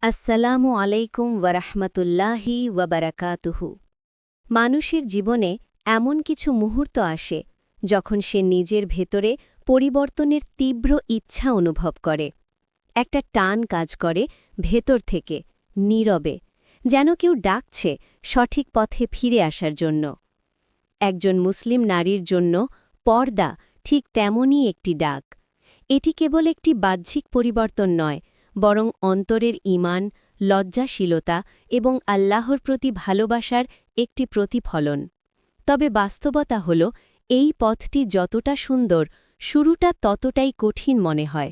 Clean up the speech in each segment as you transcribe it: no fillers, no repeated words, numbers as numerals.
আসসালামু আলাইকুম ওয়ারাহমাতুল্লাহি ওয়াবারাকাতুহু। মানুষের জীবনে এমন কিছু মুহূর্ত আসে যখন সে নিজের ভেতরে পরিবর্তনের তীব্র ইচ্ছা অনুভব করে। একটা টান কাজ করে ভেতর থেকে, নীরবে, যেন কেউ ডাকছে সঠিক পথে ফিরে আসার জন্য। একজন মুসলিম নারীর জন্য পর্দা ঠিক তেমনই একটি ডাক। এটি কেবল একটি বাহ্যিক পরিবর্তন নয়, বরং অন্তরের ঈমান, লজ্জাশীলতা এবং আল্লাহর প্রতি ভালোবাসার একটি প্রতিফলন। তবে বাস্তবতা হল, এই পথটি যতটা সুন্দর, শুরুটা ততটাই কঠিন মনে হয়।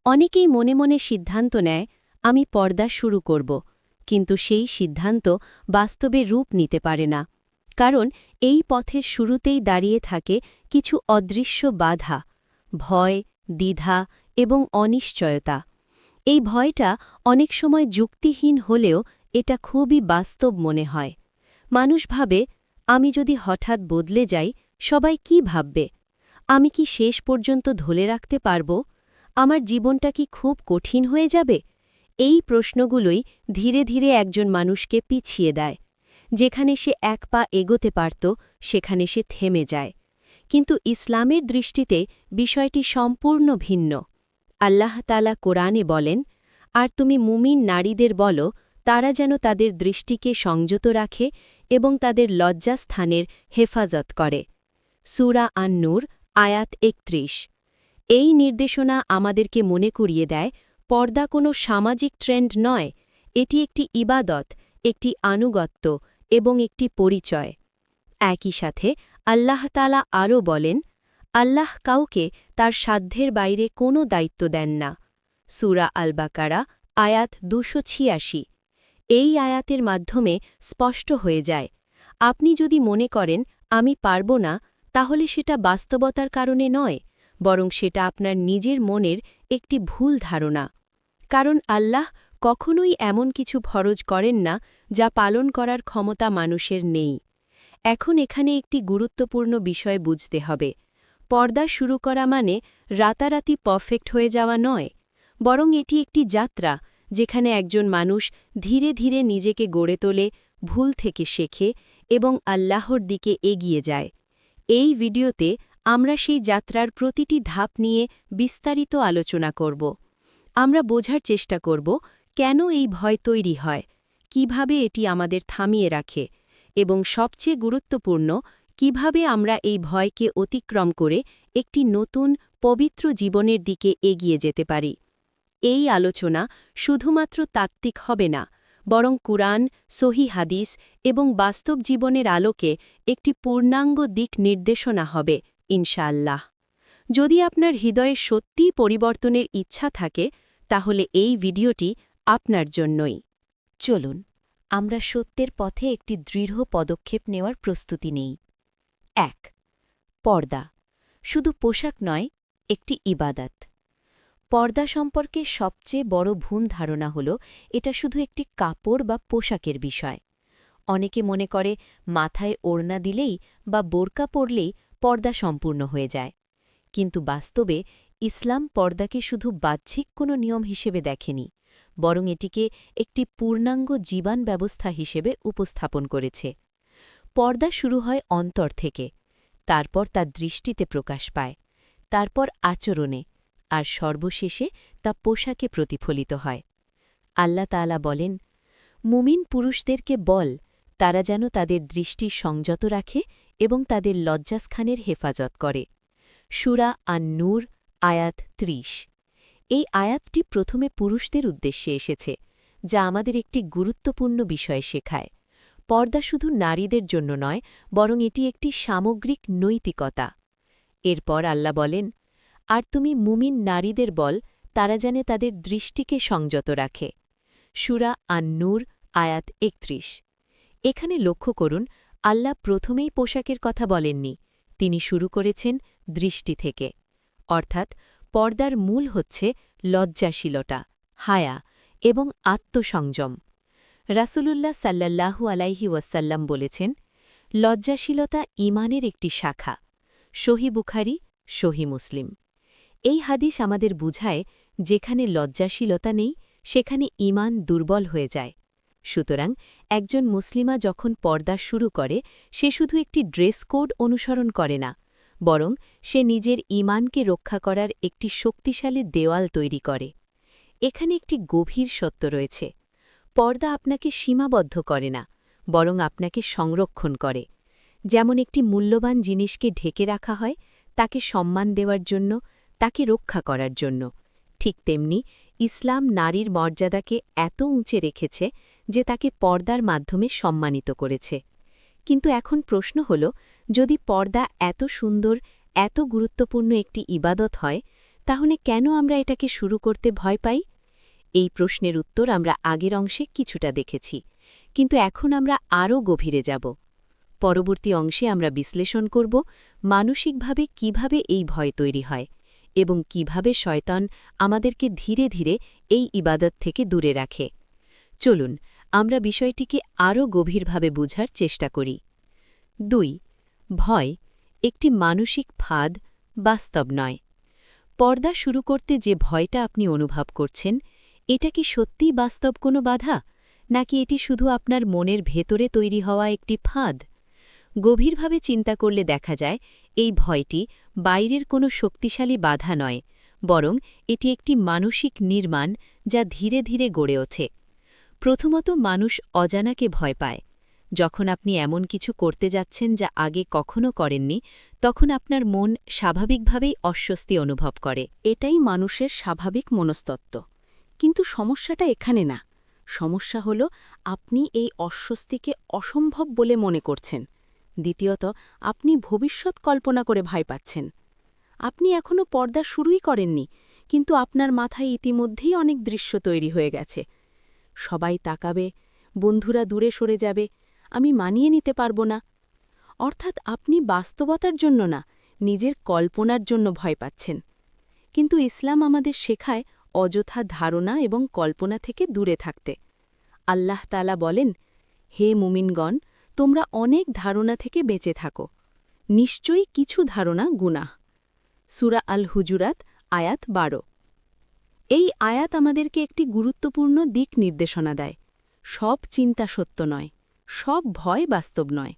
অনেকেই মনে মনে সিদ্ধান্ত নেয়, আমি পর্দা শুরু করব, কিন্তু সেই সিদ্ধান্ত বাস্তবে রূপ নিতে পারে না। কারণ এই পথের শুরুতেই দাঁড়িয়ে থাকে কিছু অদৃশ্য বাধা, ভয়, দ্বিধা এবং অনিশ্চয়তা। এই ভয়টা অনেক সময় যুক্তিহীন হলেও এটা খুবই বাস্তব মনে হয়। মানুষ ভাবে, আমি যদি হঠাৎ বদলে যাই, সবাই কি ভাববে? আমি কি শেষ পর্যন্ত ধরে রাখতে পারব? আমার জীবনটা কি খুব কঠিন হয়ে যাবে? এই প্রশ্নগুলোই ধীরে ধীরে একজন মানুষকে পিছিয়ে দেয়। যেখানে সে এক পা এগোতে পারত, সেখানে সে থেমে যায়। কিন্তু ইসলামের দৃষ্টিতে বিষয়টি সম্পূর্ণ ভিন্ন। আল্লাহ তাআলা কোরআনে বলেন, আর তুমি মুমিন নারীদের বলো, তারা যেন তাদের দৃষ্টিকে সংযত রাখে এবং তাদের লজ্জাস্থানের হেফাজত করে। সূরা আন-নূর, আয়াত ৩১। এই নির্দেশনা আমাদেরকে মনে করিয়ে দেয়, পর্দা কোনো সামাজিক ট্রেন্ড নয়, এটি একটি ইবাদত, একটি আনুগত্য এবং একটি পরিচয়। একই সাথে আল্লাহ তাআলা আরও বলেন, আল্লাহ কাউকে তার সাধ্যের বাইরে কোনো দায়িত্ব দেন না। সূরা আল-বাকারা, আয়াত ২৮৬। এই আয়াতের মাধ্যমে স্পষ্ট হয়ে যায়, আপনি যদি মনে করেন আমি পারব না, তাহলে সেটা বাস্তবতার কারণে নয়, বরং সেটা আপনার নিজের মনের একটি ভুল ধারণা। কারণ আল্লাহ কখনোই এমন কিছু ফরজ করেন না যা পালন করার ক্ষমতা মানুষের নেই। এখন এখানে একটি গুরুত্বপূর্ণ বিষয় বুঝতে হবে। পর্দা শুরু করা মানে রাতারাতি পারফেক্ট হয়ে যাওয়া নয়, বরং এটি একটি যাত্রা, যেখানে একজন মানুষ ধীরে ধীরে নিজেকে গড়ে তোলে, ভুল থেকে শেখে এবং আল্লাহর দিকে এগিয়ে যায়। এই ভিডিওতে আমরা সেই যাত্রার প্রতিটি ধাপ নিয়ে বিস্তারিত আলোচনা করব। আমরা বোঝার চেষ্টা করব, কেন এই ভয় তৈরি হয়, কিভাবে এটি আমাদের থামিয়ে রাখে, এবং সবচেয়ে গুরুত্বপূর্ণ, কিভাবে আমরা এই ভয়কে অতিক্রম করে একটি নতুন, পবিত্র জীবনের দিকে এগিয়ে যেতে পারি। এই আলোচনা শুধুমাত্র তাত্ত্বিক হবে না, বরং কুরআন, সহিহ হাদিস এবং বাস্তব জীবনের আলোকে একটি পূর্ণাঙ্গ দিক নির্দেশনা হবে, ইনশাআল্লাহ। যদি আপনার হৃদয়ে সত্যিই পরিবর্তনের ইচ্ছা থাকে, তাহলে এই ভিডিওটি আপনার জন্যই। চলুন আমরা সত্যের পথে একটি দৃঢ় পদক্ষেপ নেওয়ার প্রস্তুতি নেই। ১. পর্দা শুধু পোশাক নয়, একটি ইবাদত। পর্দা সম্পর্কে সবচেয়ে বড় ভুল ধারণা হল, এটা শুধু একটি কাপড় বা পোশাকের বিষয়। অনেকে মনে করে মাথায় ওড়না দিলেই বা বোরকা পরলেই পর্দা সম্পূর্ণ হয়ে যায়। কিন্তু বাস্তবে ইসলাম পর্দাকে শুধু বাহ্যিক কোনো নিয়ম হিসেবে দেখেনি, বরং এটিকে একটি পূর্ণাঙ্গ জীবন ব্যবস্থা হিসেবে উপস্থাপন করেছে। পর্দা শুরু হয় অন্তর থেকে, তারপর তা দৃষ্টিতে প্রকাশ পায়, তারপর আচরণে, আর সর্বশেষে তা পোশাকে প্রতিফলিত হয়। আল্লাহ তাআলা বলেন, মুমিন পুরুষদেরকে বল, তারা যেন তাদের দৃষ্টি সংযত রাখে এবং তাদের লজ্জাস্থানের হেফাজত করে। সূরা আন-নূর, আয়াত ৩০। এই আয়াতটি প্রথমে পুরুষদের উদ্দেশ্যে এসেছে, যা আমাদের একটি গুরুত্বপূর্ণ বিষয় শেখায়। পর্দা শুধু নারীদের জন্য নয়, বরং এটি একটি সামগ্রিক নৈতিকতা। এরপর আল্লাহ বলেন, আর তুমি মুমিন নারীদের বল, তারা যেন তাদের দৃষ্টিকে সংযত রাখে। সূরা আন-নূর, আয়াত ৩১। এখানে লক্ষ্য করুন, আল্লাহ প্রথমেই পোশাকের কথা বলেননি, তিনি শুরু করেছেন দৃষ্টি থেকে। অর্থাৎ পর্দার মূল হচ্ছে লজ্জাশীলতা, হায়া এবং আত্মসংযম। রাসূলুল্লাহ সাল্লাল্লাহু আলাইহি ওয়াসাল্লাম বলেছেন, লজ্জাশীলতা ঈমানের একটি শাখা। সহিহ বুখারী, সহিহ মুসলিম। এই হাদিস আমাদের বুঝায়, যেখানে লজ্জাশীলতা নেই, সেখানে ঈমান দুর্বল হয়ে যায়। সুতরাং একজন মুসলিমা যখন পর্দা শুরু করে সে শুধু একটি ড্রেস কোড অনুসরণ করে না, বরং সে নিজের ঈমানকে রক্ষা করার একটি শক্তিশালী দেওয়াল তৈরি করে। এখানে একটি গভীর সত্য রয়েছে। পর্দা আপনাকে সীমাবদ্ধ করে না, বরং আপনাকে সংরক্ষণ করে। যেমন একটি মূল্যবান জিনিসকে ঢেকে রাখা হয় তাকে সম্মান দেওয়ার জন্য, তাকে রক্ষা করার জন্য, ঠিক তেমনি ইসলাম নারীর মর্যাদাকে এত উঁচে রেখেছে যে তাকে পর্দার মাধ্যমে সম্মানিত করেছে। কিন্তু এখন প্রশ্ন হল, যদি পর্দা এত সুন্দর, এত গুরুত্বপূর্ণ একটি ইবাদত হয়, তাহলে কেন আমরা এটাকে শুরু করতে ভয় পাই? এই প্রশ্নের উত্তর আমরা আগের অংশে কিছুটা দেখেছি, কিন্তু এখন আমরা আরও গভীরে যাব। পরবর্তী অংশে আমরা বিশ্লেষণ করব মানসিকভাবে কিভাবে এই ভয় তৈরি হয় এবং কিভাবে শয়তান আমাদেরকে ধীরে ধীরে এই ইবাদত থেকে দূরে রাখে। চলুন আমরা বিষয়টিকে আরও গভীরভাবে বুঝার চেষ্টা করি। ২. ভয় একটি মানসিক ফাঁদ, বাস্তব নয়। পর্দা শুরু করতে যে ভয়টা আপনি অনুভব করছেন, এটা কি সত্যিই বাস্তব কোনো বাধা, নাকি এটি শুধু আপনার মনের ভেতরে তৈরি হওয়া একটি ফাঁদ? গভীরভাবে চিন্তা করলে দেখা যায় এই ভয়টি বাইরের কোনো শক্তিশালী বাধা নয়, বরং এটি একটি মানসিক নির্মাণ যা ধীরে ধীরে গড়ে ওঠে। প্রথমত, মানুষ অজানাকে ভয় পায়। যখন আপনি এমন কিছু করতে যাচ্ছেন যা আগে কখনো করেননি, তখন আপনার মন স্বাভাবিকভাবেই অস্বস্তি অনুভব করে। এটাই মানুষের স্বাভাবিক মনস্তত্ত্ব। কিন্তু সমস্যাটা এখানে না। সমস্যা হল আপনি এই অস্বস্তিকে অসম্ভব বলে মনে করছেন। দ্বিতীয়ত, আপনি ভবিষ্যৎ কল্পনা করে ভয় পাচ্ছেন। আপনি এখনও পর্দা শুরুই করেননি, কিন্তু আপনার মাথায় ইতিমধ্যেই অনেক দৃশ্য তৈরি হয়ে গেছে। সবাই তাকাবে, বন্ধুরা দূরে সরে যাবে, আমি মানিয়ে নিতে পারব না। অর্থাৎ আপনি বাস্তবতার জন্য না, নিজের কল্পনার জন্য ভয় পাচ্ছেন। কিন্তু ইসলাম আমাদের শেখায় অযথা ধারণা এবং কল্পনা থেকে দূরে থাকতে। আল্লাহ তাআলা বলেন, হে মুমিনগণ, তোমরা অনেক ধারণা থেকে বেঁচে থাকো। নিশ্চয়ই কিছু ধারণা গুনাহ। সূরা আল হুজুরাত, আয়াত 12। এই আয়াত আমাদেরকে একটি গুরুত্বপূর্ণ দিক নির্দেশনা দেয়। সব চিন্তা সত্য নয়, সব ভয় বাস্তব নয়।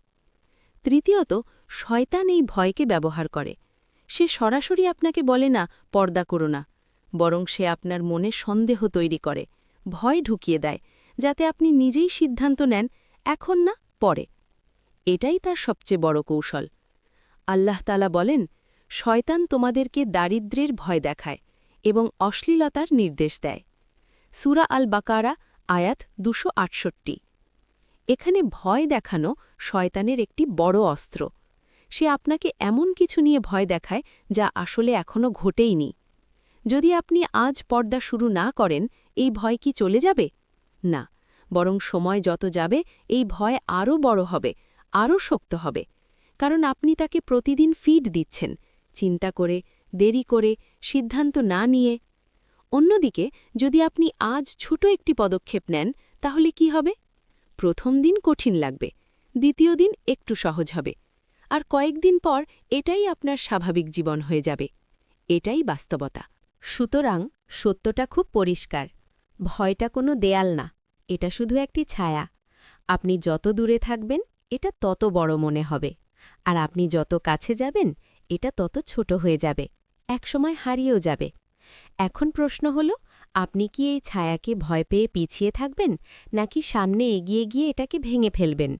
তৃতীয়ত, শয়তান এই ভয়কে ব্যবহার করে। সে সরাসরি আপনাকে বলে না পর্দা করো না, বরং সে আপনার মনে সন্দেহ তৈরি করে, ভয় ঢুকিয়ে দেয়, যাতে আপনি নিজেই সিদ্ধান্ত নেন এখন না, পরে। এটাই তার সবচেয়ে বড় কৌশল। আল্লাহ তাআলা বলেন, শয়তান তোমাদেরকে দারিদ্র্যের ভয় দেখায় এবং অশ্লীলতার নির্দেশ দেয়। সূরা আল বাকারা, আয়াত 268। এখানে ভয় দেখানো শয়তানের একটি বড় অস্ত্র। সে আপনাকে এমন কিছু নিয়ে ভয় দেখায় যা আসলে এখনও ঘটেইনি। যদি আপনি আজ পর্দা শুরু না করেন, এই ভয় কি চলে যাবে? না, বরং সময় যত যাবে এই ভয় আরও বড় হবে, আরও শক্ত হবে। কারণ আপনি তাকে প্রতিদিন ফিড দিচ্ছেন, চিন্তা করে, দেরি করে, সিদ্ধান্ত না নিয়ে। অন্যদিকে যদি আপনি আজ ছোট একটি পদক্ষেপ নেন, তাহলে কি হবে? প্রথম দিন কঠিন লাগবে, দ্বিতীয় দিন একটু সহজ হবে, আর কয়েকদিন পর এটাই আপনার স্বাভাবিক জীবন হয়ে যাবে। এটাই বাস্তবতা। সুতরাং সত্যটা খুব পরিষ্কার। ভয়টা কোনো দেয়াল না, এটা শুধু একটি ছায়া। আপনি যত দূরে থাকবেন এটা তত বড় মনে হবে, আর আপনি যত কাছে যাবেন এটা তত ছোট হয়ে যাবে, একসময় হারিয়েও যাবে। এখন প্রশ্ন হল, আপনি কি এই ছায়াকে ভয় পেয়ে পিছিয়ে থাকবেন, নাকি সামনে এগিয়ে গিয়ে এটাকে ভেঙে ফেলবেন?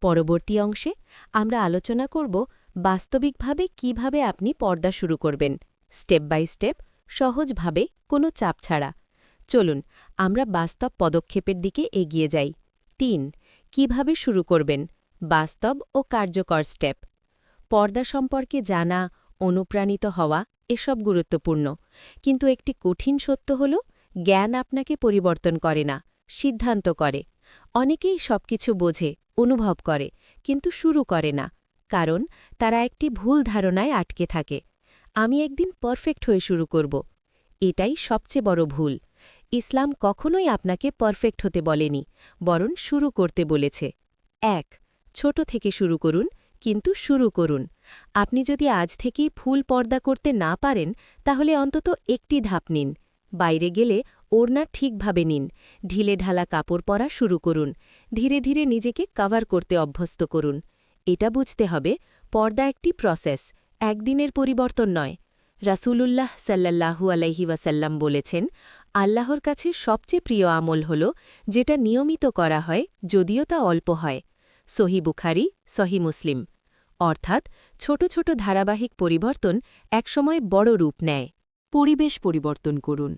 পরবর্তী অংশে আমরা আলোচনা করব বাস্তবিকভাবে কিভাবে আপনি পর্দা শুরু করবেন, স্টেপ বাই স্টেপ, সহজভাবে, কোনো চাপ ছাড়া। চলুন আমরা বাস্তব পদক্ষেপের দিকে এগিয়ে যাই। ৩. কিভাবে শুরু করবেন, বাস্তব ও কার্যকর স্টেপ। পর্দা সম্পর্কে জানা, অনুপ্রাণিত হওয়া এসব গুরুত্বপূর্ণ, কিন্তু একটি কঠিন সত্য হল, জ্ঞান আপনাকে পরিবর্তন করে না, সিদ্ধান্ত করে। অনেকেই সবকিছু বোঝে, অনুভব করে, কিন্তু শুরু করে না, কারণ তারা একটি ভুল ধারণায় আটকে থাকে। আমি একদিন পারফেক্ট হয়ে শুরু করব। এটাই সবচেয়ে বড় ভুল। ইসলাম কখনোই আপনাকে পারফেক্ট হতে বলেনি, বরং শুরু করতে বলেছে। ১. ছোট থেকে শুরু করুন, কিন্তু শুরু করুন। আপনি যদি আজ থেকেই ফুল পর্দা করতে না পারেন, তাহলে অন্তত একটি ধাপ নিন। বাইরে গেলে ওড়না ঠিকভাবে নিন, ঢিলে ঢালা কাপড় পরা শুরু করুন, ধীরে ধীরে নিজেকে কভার করতে অভ্যস্ত করুন। এটা বুঝতে হবে, পর্দা একটি প্রসেস, একদিনের পরিবর্তন নয়। রাসূলুল্লাহ সাল্লাল্লাহু আলাইহি ওয়াসাল্লাম বলেছেন, আল্লাহর কাছে সবচেয়ে প্রিয় আমল হল যেটা নিয়মিত করা হয়, যদিও তা অল্প হয়। সহি বুখারী, সহি মুসলিম। অর্থাৎ ছোট ছোট ধারাবাহিক পরিবর্তন একসময় বড় রূপ নেয়। পরিবেশ পরিবর্তন করুন।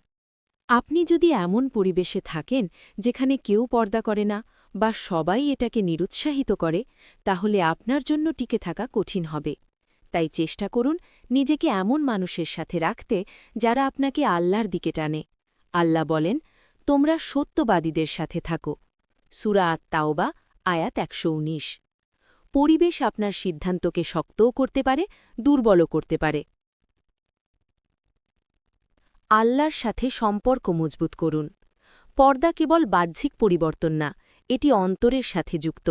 আপনি যদি এমন পরিবেশে থাকেন যেখানে কেউ পর্দা করে না বা সবাই এটাকে নিরুৎসাহিত করে, তাহলে আপনার জন্য টিকে থাকা কঠিন হবে। তাই চেষ্টা করুন নিজেকে এমন মানুষের সাথে রাখতে যারা আপনাকে আল্লাহর দিকে টানে। আল্লাহ বলেন, তোমরা সত্যবাদীদের সাথে থাকো। সূরা আত-তাওবা, আয়াত ১১৯। পরিবেশ আপনার সিদ্ধান্তকে শক্তও করতে পারে, দুর্বলও করতে পারে। আল্লাহর সাথে সম্পর্ক মজবুত করুন। পর্দা কেবল বাহ্যিক পরিবর্তন না, এটি অন্তরের সাথে যুক্ত।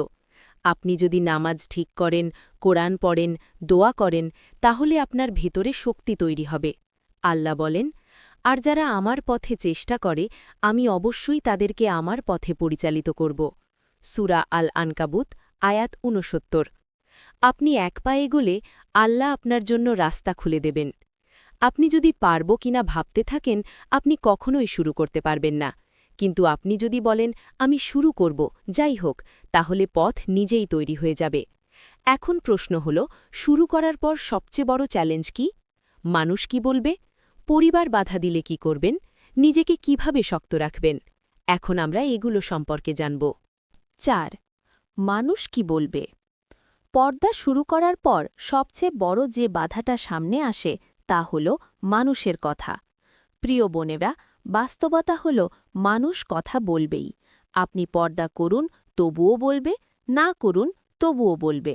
আপনি যদি নামাজ ঠিক করেন, কোরআন পড়েন, দোয়া করেন, তাহলে আপনার ভেতরে শক্তি তৈরি হবে। আল্লাহ বলেন, আর যারা আমার পথে চেষ্টা করে, আমি অবশ্যই তাদেরকে আমার পথে পরিচালিত করব। সূরা আল-আনকাবুত, আয়াত ৬৯। আপনি এক পা এগোলে আল্লাহ আপনার জন্য রাস্তা খুলে দেবেন। আপনি যদি পারব কিনা ভাবতে থাকেন, আপনি কখনোই শুরু করতে পারবেন না। কিন্তু আপনি যদি বলেন, আমি শুরু করব, যাই হোক, তাহলে পথ নিজেই তৈরি হয়ে যাবে। এখন প্রশ্ন হল, শুরু করার পর সবচেয়ে বড় চ্যালেঞ্জ কি? মানুষ কি বলবে? পরিবার বাধা দিলে কি করবেন? নিজেকে কিভাবে শক্ত রাখবেন? এখন আমরা এগুলো সম্পর্কে জানব। ৪. মানুষ কি বলবে? পর্দা শুরু করার পর সবচেয়ে বড় যে বাধাটা সামনে আসে তা হল মানুষের কথা। প্রিয় বোনেরা, বাস্তবতা হল মানুষ কথা বলবেই। আপনি পর্দা করুন, তবুও বলবে, না করুন, তবুও বলবে।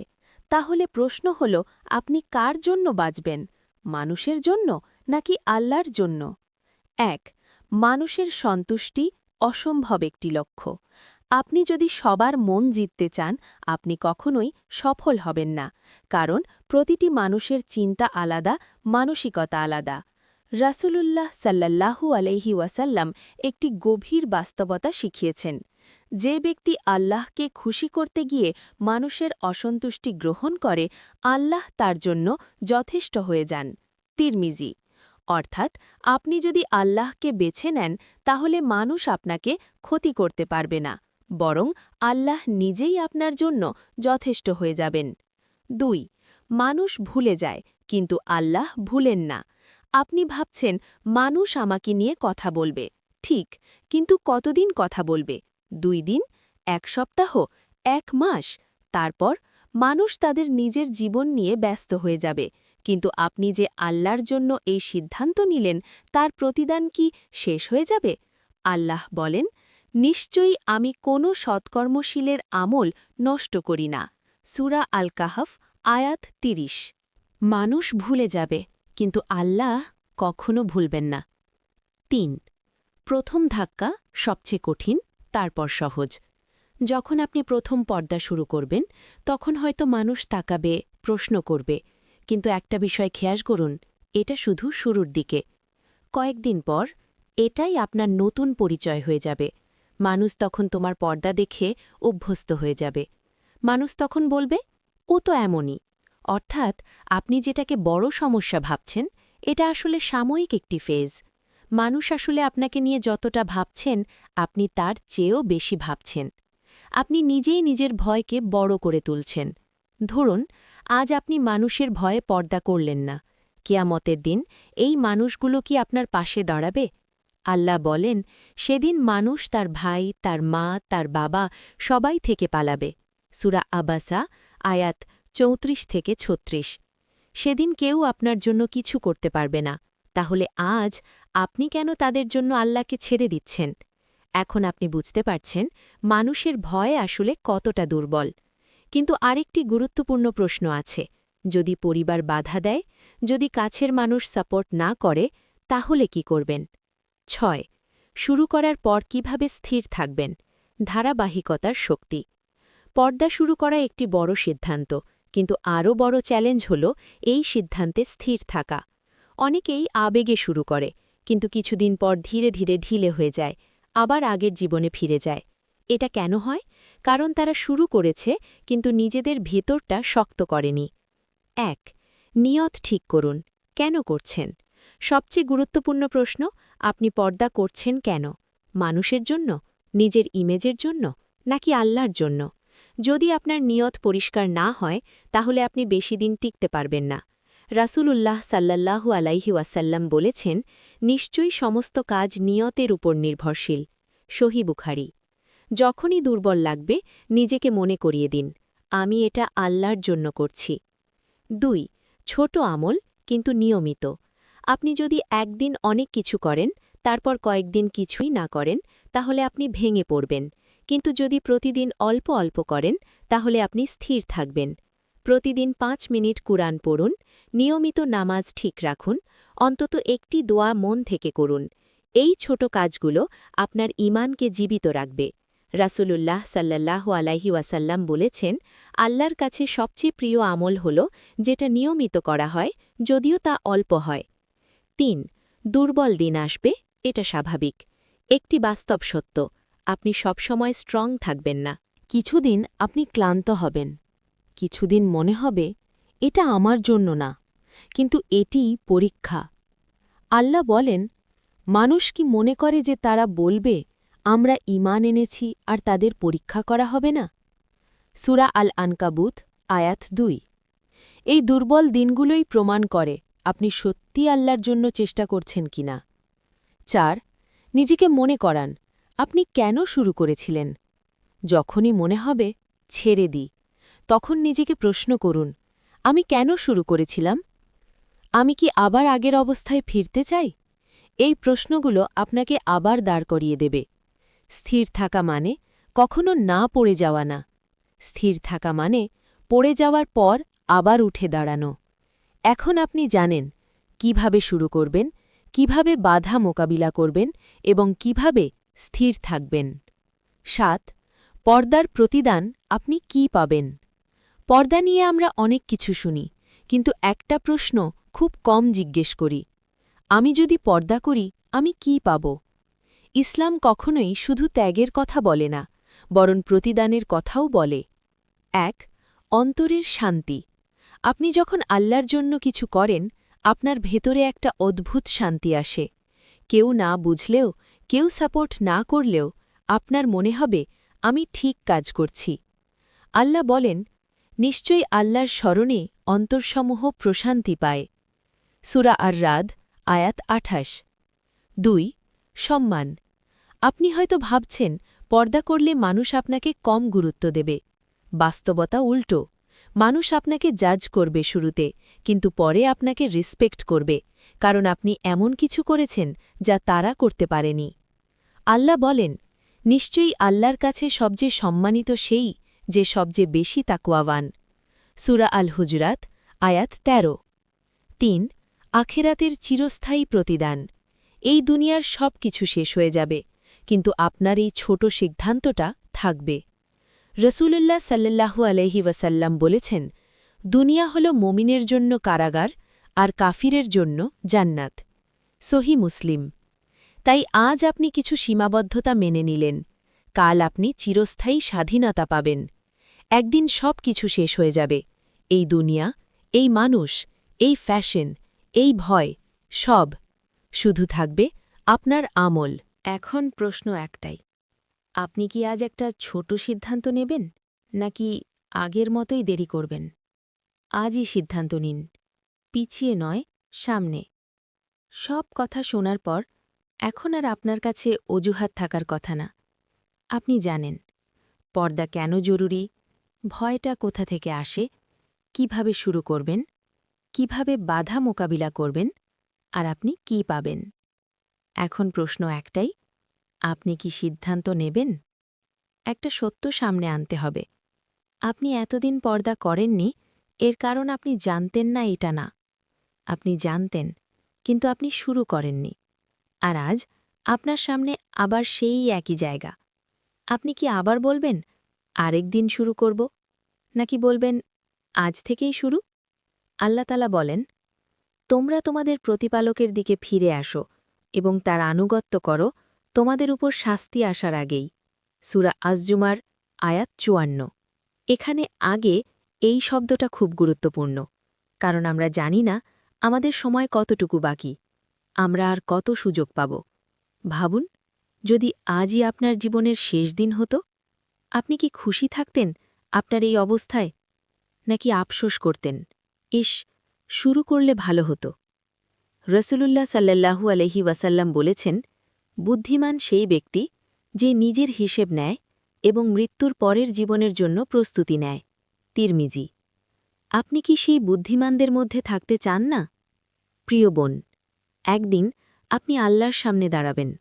তাহলে প্রশ্ন হল, আপনি কার জন্য বাঁচবেন? মানুষের জন্য নাকি আল্লাহর জন্য? ১. মানুষের সন্তুষ্টি অসম্ভব একটি লক্ষ্য। আপনি যদি সবার মন জিততে চান, আপনি কখনোই সফল হবেন না, কারণ প্রতিটি মানুষের চিন্তা আলাদা, মানসিকতা আলাদা। রাসূলুল্লাহ সাল্লাল্লাহু আলাইহি ওয়াসাল্লাম একটি গভীর বাস্তবতা শিখিয়েছেন। যে ব্যক্তি আল্লাহকে খুশি করতে গিয়ে মানুষের অসন্তুষ্টি গ্রহণ করে, আল্লাহ তার জন্য যথেষ্ট হয়ে যান। তিরমিজি। অর্থাৎ আপনি যদি আল্লাহকে বেছে নেন, তাহলে মানুষ আপনাকে ক্ষতি করতে পারবে না, বরং আল্লাহ নিজেই আপনার জন্য যথেষ্ট হয়ে যাবেন। ২. মানুষ ভুলে যায়, কিন্তু আল্লাহ ভুলেন না। আপনি ভাবছেন, মানুষ আমাকে নিয়ে কথা বলবে। ঠিক, কিন্তু কতদিন কথা বলবে? ২ দিন? ১ সপ্তাহ? ১ মাস? তারপর মানুষ তাদের নিজের জীবন নিয়ে ব্যস্ত হয়ে যাবে। কিন্তু আপনি যে আল্লাহর জন্য এই সিদ্ধান্ত নিলেন, তার প্রতিদান কি শেষ হয়ে যাবে? আল্লাহ বলেন, নিশ্চয়ই আমি কোনো সৎকর্মশীলের আমল নষ্ট করি না। সূরা আল কাহফ, আয়াত ৩০। মানুষ ভুলে যাবে, কিন্তু আল্লাহ কখনো ভুলবেন না। ৩. প্রথম ধাক্কা সবচেয়ে কঠিন, তারপর সহজ। যখন আপনি প্রথম পর্দা শুরু করবেন, তখন হয়তো মানুষ তাকাবে, প্রশ্ন করবে। কিন্তু একটা বিষয় খেয়াল করুন, এটা শুধু শুরুর দিকে। কয়েকদিন পর এটাই আপনার নতুন পরিচয় হয়ে যাবে। মানুষ তখন তোমার পর্দা দেখে অভ্যস্ত হয়ে যাবে। মানুষ তখন বলবে, ও তো এমনই। অর্থাৎ আপনি যেটাকে বড় সমস্যা ভাবছেন, এটা আসলে সাময়িক একটি ফেজ। মানুষ আসলে আপনাকে নিয়ে যতটা ভাবছেন, আপনি তার চেয়েও বেশি ভাবছেন। আপনি নিজেই নিজের ভয়কে বড় করে তুলছেন। ধরুন, আজ আপনি মানুষের ভয়ে পর্দা করলেন না। কিয়ামতের দিন এই মানুষগুলো কি আপনার পাশে দাঁড়াবে? আল্লাহ বলেন, সেদিন মানুষ তার ভাই, তার মা, তার বাবা সবাই থেকে পালাবে। সূরা আবাসা, আয়াত ৩৪-৩৬। সেদিন কেউ আপনার জন্য কিছু করতে পারবে না। তাহলে আজ আপনি কেন তাদের জন্য আল্লাহকে ছেড়ে দিচ্ছেন? এখন আপনি বুঝতে পারছেন মানুষের ভয় আসলে কতটা দুর্বল। কিন্তু আরেকটি গুরুত্বপূর্ণ প্রশ্ন আছে, যদি পরিবার বাধা দেয়, যদি কাছের মানুষ সাপোর্ট না করে, তাহলে কি করবেন? ৬. শুরু করার পর কিভাবে স্থির থাকবেন? ধারাবাহিকতার শক্তি। পর্দা শুরু করা একটি বড় সিদ্ধান্ত, কিন্তু আরও বড় চ্যালেঞ্জ হল এই সিদ্ধান্তে স্থির থাকা। অনেকেই আবেগে শুরু করে, কিন্তু কিছুদিন পর ধীরে ধীরে ঢিলে হয়ে যায়, আবার আগের জীবনে ফিরে যায়। এটা কেন হয়? কারণ তারা শুরু করেছে কিন্তু নিজেদের ভেতরটা শক্ত করেনি। ১. নিয়ত ঠিক করুন। কেন করছেন? সবচেয়ে গুরুত্বপূর্ণ প্রশ্ন, আপনি পর্দা করছেন কেন? মানুষের জন্য, নিজের ইমেজের জন্য, নাকি আল্লাহর জন্য? যদি আপনার নিয়ত পরিষ্কার না হয় তাহলে আপনি বেশি দিন টিকতে পারবেন না। রাসূলুল্লাহ সাল্লাল্লাহু আলাইহি ওয়াসাল্লাম বলেছেন, নিশ্চয়ই সমস্ত কাজ নিয়তের উপর নির্ভরশীল। সহিহ বুখারী। যখনই দুর্বল লাগবে নিজেকে মনে করিয়ে দিন, আমি এটা আল্লাহর জন্য করছি। ২. ছোট আমল কিন্তু নিয়মিত। আপনি যদি একদিন অনেক কিছু করেন, তারপর কয়েকদিন কিছুই না করেন, তাহলে আপনি ভেঙে পড়বেন। কিন্তু যদি প্রতিদিন অল্প অল্প করেন, তাহলে আপনি স্থির থাকবেন। প্রতিদিন ৫ মিনিট কুরআন পড়ুন, নিয়মিত নামাজ ঠিক রাখুন, অন্তত একটি দোয়া মন থেকে করুন। এই ছোট কাজগুলো আপনার ঈমানকে জীবিত রাখবে। রাসূলুল্লাহ সাল্লাল্লাহু আলাইহি ওয়াসাল্লাম বলেছেন, আল্লাহর কাছে সবচেয়ে প্রিয় আমল হল যেটা নিয়মিত করা হয়, যদিও তা অল্প হয়। ৩. দুর্বল দিন আসবে, এটা স্বাভাবিক। একটি বাস্তব সত্য, আপনি সবসময় স্ট্রং থাকবেন না। কিছুদিন আপনি ক্লান্ত হবেন, কিছুদিন মনে হবে এটা আমার জন্য না, কিন্তু এটিই পরীক্ষা। আল্লাহ বলেন, মানুষ কি মনে করে যে তারা বলবে আমরা ঈমান এনেছি আর তাদের পরীক্ষা করা হবে না? সূরা আল আনকাবুত আয়াত ২। এই দুর্বল দিনগুলোই প্রমাণ করে আপনি সত্যি আল্লাহর জন্য চেষ্টা করছেন কিনা। ৪. নিজেকে মনে করান আপনি কেন শুরু করেছিলেন। যখনই মনে হবে ছেড়ে দিই, তখন নিজেকে প্রশ্ন করুন, আমি কেন শুরু করেছিলাম? আমি কি আবার আগের অবস্থায় ফিরতে চাই? এই প্রশ্নগুলো আপনাকে আবার দাঁড় করিয়ে দেবে। স্থির থাকা মানে কখনো না পড়ে যাওয়া না। স্থির থাকা মানে পড়ে যাওয়ার পর আবার উঠে দাঁড়ানো। এখন আপনি জানেন কিভাবে শুরু করবেন, কিভাবে বাধা মোকাবিলা করবেন এবং কিভাবে স্থির থাকবেন। ৭. পর্দার প্রতিদান আপনি কি পাবেন? পর্দা নিয়ে আমরা অনেক কিছু শুনি, কিন্তু একটা প্রশ্ন খুব কম জিজ্ঞেস করি, আমি যদি পর্দা করি আমি কি পাব? ইসলাম কখনোই শুধু ত্যাগের কথা বলে না, বরং প্রতিদানের কথাও বলে। ১. অন্তরের শান্তি। আপনি যখন আল্লাহর জন্য কিছু করেন, আপনার ভেতরে একটা অদ্ভুত শান্তি আসে। কেউ না বুঝলেও, কেউ সাপোর্ট না করলেও আপনার মনে হবে আমি ঠিক কাজ করছি। আল্লাহ বলেন, নিশ্চয়ই আল্লাহর স্মরণে অন্তরসমূহ প্রশান্তি পায়। সূরা আর-রাদ আয়াত ২৮। ২. সম্মান। আপনি হয়তো ভাবছেন পর্দা করলে মানুষ আপনাকে কম গুরুত্ব দেবে। বাস্তবতা উল্টো, মানুষ আপনাকে জাজ করবে শুরুতে, কিন্তু পরে আপনাকে রেসপেক্ট করবে, কারণ আপনি এমন কিছু করেছেন যা তারা করতে পারেনি। আল্লাহ বলেন, নিশ্চয়ই আল্লাহর কাছে সবচেয়ে সম্মানিত সেই যে সবচেয়ে বেশি তাকওয়াবান। সূরা আল হুজরাত আয়াত ১৩। ৩. আখেরাতের চিরস্থায়ী প্রতিদান। এই দুনিয়ার সব কিছু শেষ হয়ে যাবে, কিন্তু আপনার এই ছোট সিদ্ধান্তটা থাকবে। রসূলুল্লাহ সাল্লাল্লাহু আলাইহি ওয়াসাল্লাম বলেছেন, দুনিয়া হল মুমিনের জন্য কারাগার আর কাফিরের জন্য জান্নাত। সহিহ মুসলিম। তাই আজ আপনি কিছু সীমাবদ্ধতা মেনে নিলেন, কাল আপনি চিরস্থায়ী স্বাধীনতা পাবেন। একদিন সব কিছু শেষ হয়ে যাবে, এই দুনিয়া, এই মানুষ, এই ফ্যাশন, এই ভয়, সব। শুধু থাকবে আপনার আমল। এখন প্রশ্ন একটাই, আপনি কি আজ একটা ছোট সিদ্ধান্ত নেবেন, নাকি আগের মতোই দেরি করবেন? আজই সিদ্ধান্ত নিন, পিছিয়ে নয়, সামনে। সব কথা শোনার পর এখন আর আপনার কাছে অজুহাত থাকার কথা না। আপনি জানেন পর্দা কেন জরুরি, ভয়টা কোথা থেকে আসে, কিভাবে শুরু করবেন, কিভাবে বাধা মোকাবিলা করবেন, আর আপনি কি পাবেন। এখন প্রশ্ন একটাই, আপনি কি সিদ্ধান্ত নেবেন? একটা সত্য সামনে আনতে হবে, আপনি এতদিন পর্দা করেননি, এর কারণ আপনি জানতেন না এটা না। আপনি জানতেন, কিন্তু আপনি শুরু করেননি। আর আজ আপনার সামনে আবার সেই একই জায়গা। আপনি কি আবার বলবেন, আরেক দিন শুরু করব, নাকি বলবেন, আজ থেকেই শুরু? আল্লাহ তাআলা বলেন, তোমরা তোমাদের প্রতিপালকের দিকে ফিরে আসো, এবং তার আনুগত্য করো তোমাদের উপর শাস্তি আসার আগেই। সূরা আজ-জুমার আয়াত ৫৪। এখানে আগে এই শব্দটা খুব গুরুত্বপূর্ণ, কারণ আমরা জানি না আমাদের সময় কতটুকু বাকি, আমরা আর কত সুযোগ পাব। ভাবুন, যদি আজই আপনার জীবনের শেষ দিন হতো, আপনি কি খুশি থাকতেন আপনার এই অবস্থায়, নাকি আফসোস করতেন, ইস, শুরু করলে ভালো হতো? রসুলুল্লাহ সাল্লাল্লাহু আলাইহি ওয়াসাল্লাম বলেছেন, বুদ্ধিমান সেই ব্যক্তি যে নিজের হিসেব নেয় এবং মৃত্যুর পরের জীবনের জন্য প্রস্তুতি নেয়। তিরমিজি। আপনি কি সেই বুদ্ধিমানদের মধ্যে থাকতে চান না? প্রিয় বোন, একদিন আপনি আল্লাহর সামনে দাঁড়াবেন।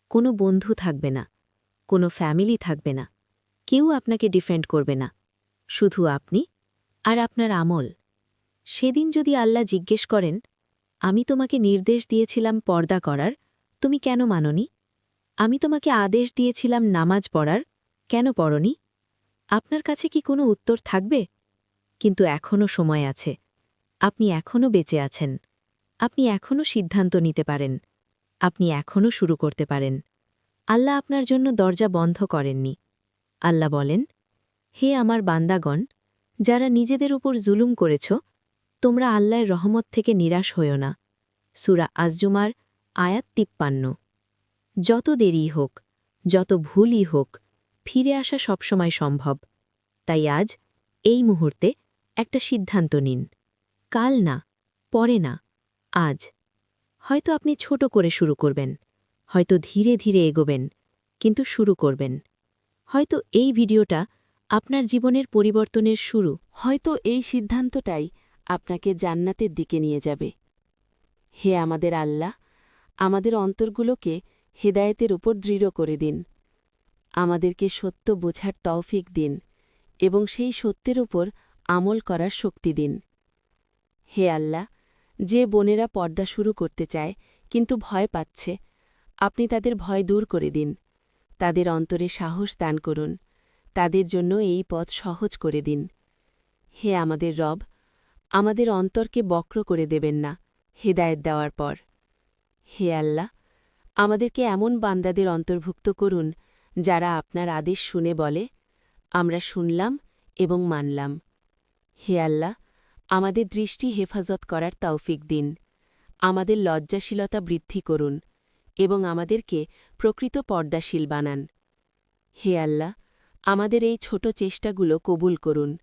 কোনো বন্ধু থাকবে না, কোনো ফ্যামিলি থাকবে না, কেউ আপনাকে ডিফেন্ড করবে না, শুধু আপনি আর আপনার আমল। সেদিন যদি আল্লাহ জিজ্ঞেস করেন, আমি তোমাকে নির্দেশ দিয়েছিলাম পর্দা করার, তুমি কেন মাননি? আমি তোমাকে আদেশ দিয়েছিলাম নামাজ পড়ার, কেন পড়নি? আপনার কাছে কি কোনো উত্তর থাকবে? কিন্তু এখনও সময় আছে। আপনি এখনও বেঁচে আছেন। আপনি এখনও সিদ্ধান্ত নিতে পারেন। আপনি এখনও শুরু করতে পারেন। আল্লাহ আপনার জন্য দরজা বন্ধ করেননি। আল্লাহ বলেন, হে আমার বান্দাগণ, যারা নিজেদের উপর জুলুম করেছ, তোমরা আল্লাহর রহমত থেকে নিরাশ হইও না। সূরা আজ-জুমার আয়াত ৫৩। যত দেরি হোক, যত ভুলই হোক, ফিরে আসা সবসময় সম্ভব। তাই আজ, এই মুহূর্তে একটা সিদ্ধান্ত নিন। কাল না, পরে না, আজ। হয়তো আপনি ছোট করে শুরু করবেন, হয়তো ধীরে ধীরে এগোবেন, কিন্তু শুরু করবেন। হয়তো এই ভিডিওটা আপনার জীবনের পরিবর্তনের শুরু। হয়তো এই সিদ্ধান্তটাই আপনাকে জান্নাতের দিকে নিয়ে যাবে। হে আমাদের আল্লাহ, আমাদের অন্তরগুলোকে হেদায়েতের উপর দৃঢ় করে দিন। আমাদেরকে সত্য বোঝার তৌফিক দিন এবং সেই সত্যের উপর আমল করার শক্তি দিন। হে আল্লাহ, যে বোনেরা পর্দা শুরু করতে চায় কিন্তু ভয় পাচ্ছে, আপনি তাদের ভয় দূর করে দিন। তাদের অন্তরে সাহস দান করুন। তাদের জন্য এই পথ সহজ করে দিন। হে আমাদের রব, আমাদের অন্তরকে বক্র করে দেবেন না হেদায়েত দেওয়ার পর। হে আল্লাহ, আমাদেরকে এমন বান্দাদের অন্তর্ভুক্ত করুন যারা আপনার আদেশ শুনে বলে, আমরা শুনলাম এবং মানলাম। হে আল্লাহ, আমাদের দৃষ্টি হেফাজত করার তৌফিক দিন। আমাদের লজ্জাশীলতা বৃদ্ধি করুন এবং আমাদেরকে প্রকৃত পর্দাশীল বানান। হে আল্লাহ, আমাদের এই ছোট চেষ্টাগুলো কবুল করুন।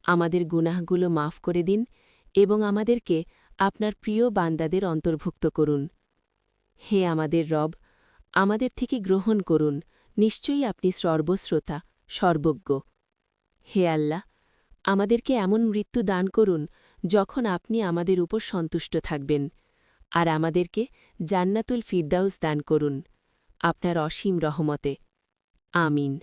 আমাদের গুনাহগুলো মাফ করে দিন এবং আমাদেরকে আপনার প্রিয় বান্দাদের অন্তর্ভুক্ত করুন। হে আমাদের রব, আমাদের থেকে গ্রহণ করুন, নিশ্চয়ই আপনি সর্বশ্রোতা, সর্বজ্ঞ। হে আল্লাহ, আমাদেরকে এমন মৃত্যু দান করুন যখন আপনি আমাদের উপর সন্তুষ্ট থাকবেন, আর আমাদেরকে জান্নাতুল ফিরদাউস দান করুন আপনার অসীম রহমতে। আমিন।